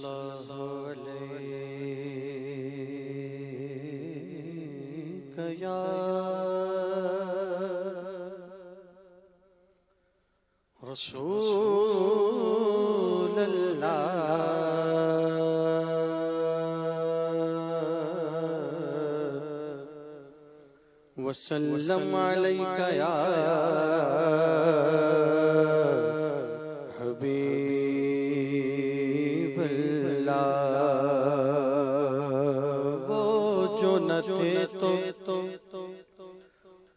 الله عليك يا رسول الله وسلم عليك يا حبیب اللہ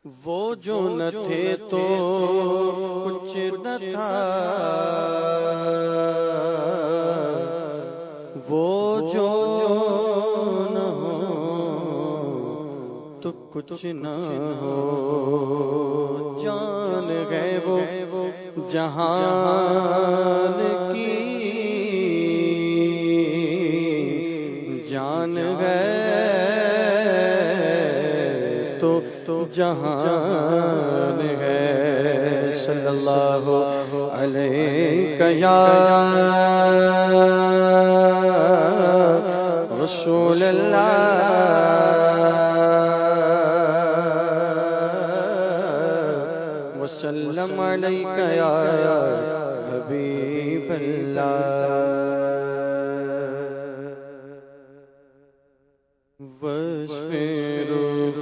وہ جو نہ تھے تو کچھ نہ تھا وہ جو نہ ہو تو کچھ نہ ہو جان گئے وہ جہان کی جان گئے تو جہان ہے صلی اللہ علیہ یا رسول اللہ وسلم علیک یا حبیب اللہ وصف روح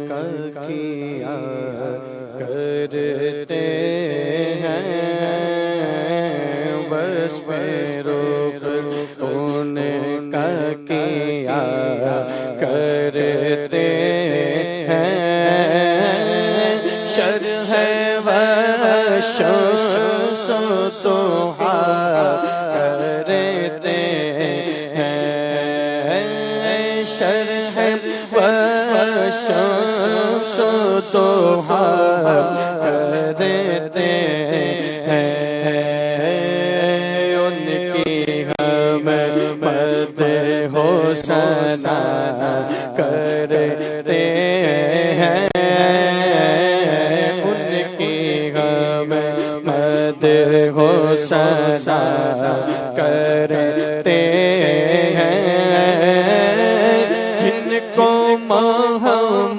کا کیا کرتے ہیں وصف روح کا کیا کرتے ہیں شرح وشمس ضحا کرتے ہیں شرح وشمس ضحا کرتے ہیں ان کی ہم مدح و ثنا کرتے ہیں ہو سنا کرتے ہیں جن کو محمود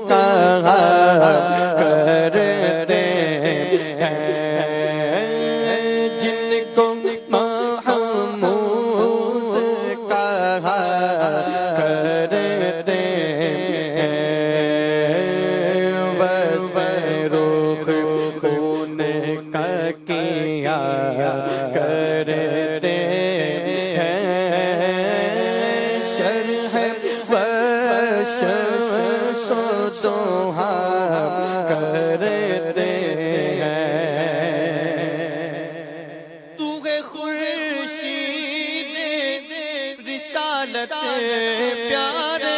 کہا کرتے ہیں جن کو محمود کہا کرتے ہیں وصف روح کا کیا کرتے ہیں شرح وشمس ضحا کرتے ہیں تو ہے خورشید رسالت پیارے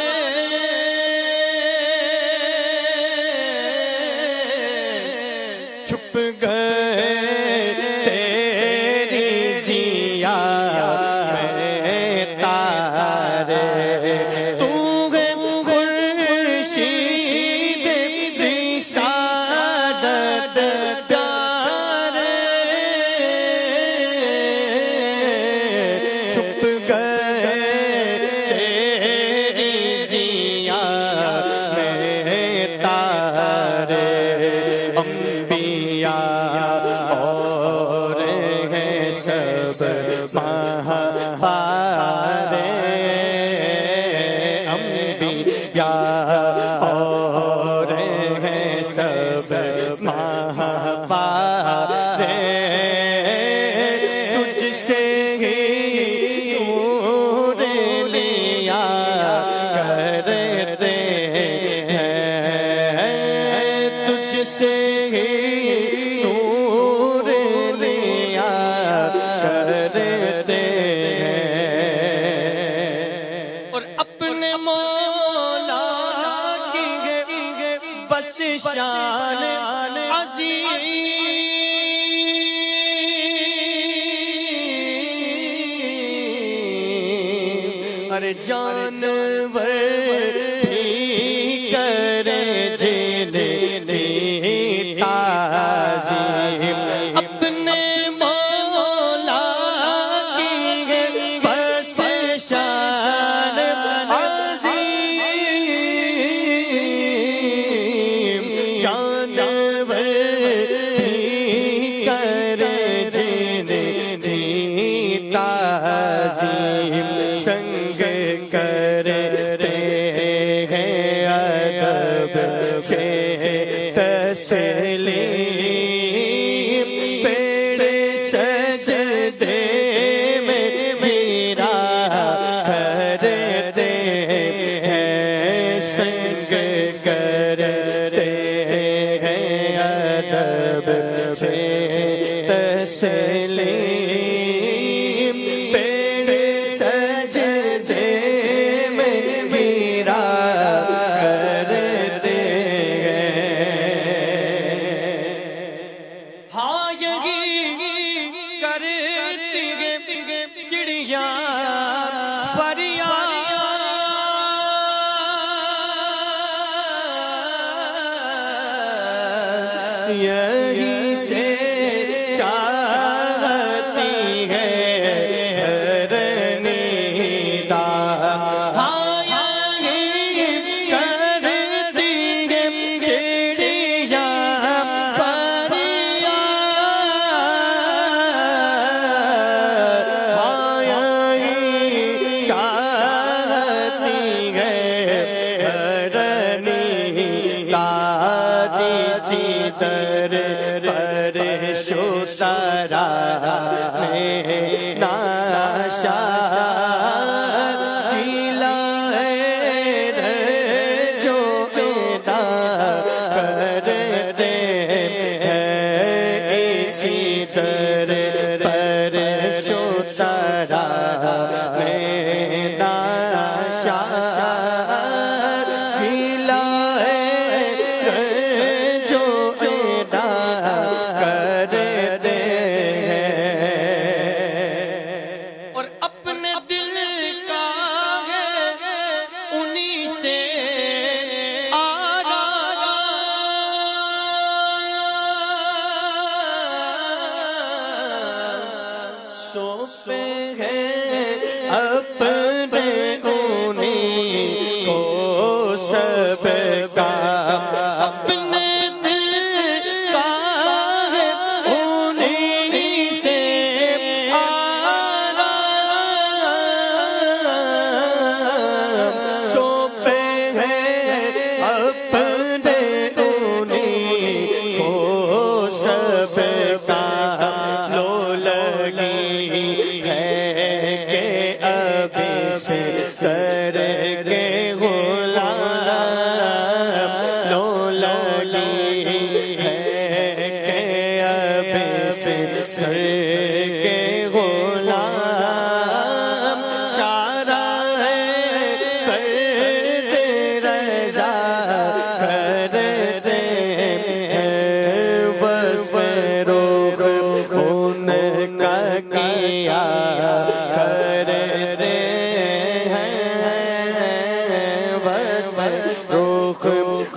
چھپ گئے تیری ضیا میں تارے تو ہے خورشید رسالت پیارے چھپ گئے تیری ضیا میں تارے اور ہیں سب مہابارے انبیاء اور ہیں سب مہابارے تجھ سے ہی نور لیا کرتے ہیں تجھ سے ہی شان عظیم ارے جانور بھی کرے جنہیں تعظیم اپنے مولا پیڑ سجدے میں گرا کرتے ہیں ہاں یہی کرتی ہے چڑیاں یہی سے چاہتی ہے ہر ندا ہاں یہی کرتی ہے چڑیاں پریاں ہاں یہی چاہتی ہے ہر ندا سر پر شترا میں ناشا گیلا ہے جو پیدا کرتے ہیں اسی سر پر شترا میں ناشا گیلا سوپے ہیں اپنے انہیں کو سب کا اپنے دل کا ہے انہیں سے آرام سوپے ہیں اپنے انہیں کو سب کا لو لگی ہے کہ ابھی سے کر کے غلام لو لگی ہے کہ ابھی سے کر کے غلام چارہ ہے کرتے رضا کرتے ہیں بس روح ان کا کیا کرتے ہیں بس روح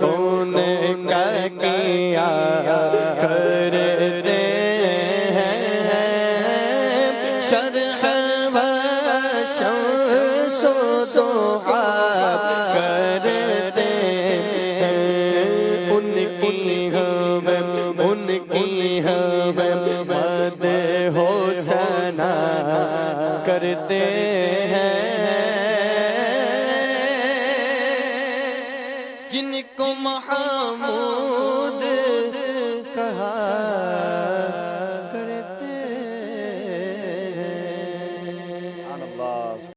ان کا کیا کرتے ہیں شرح و شمس و ضحا کرتے ہیں ان کی ہم مد ہو ثنا کرتے ہیں جن کو محمود کہا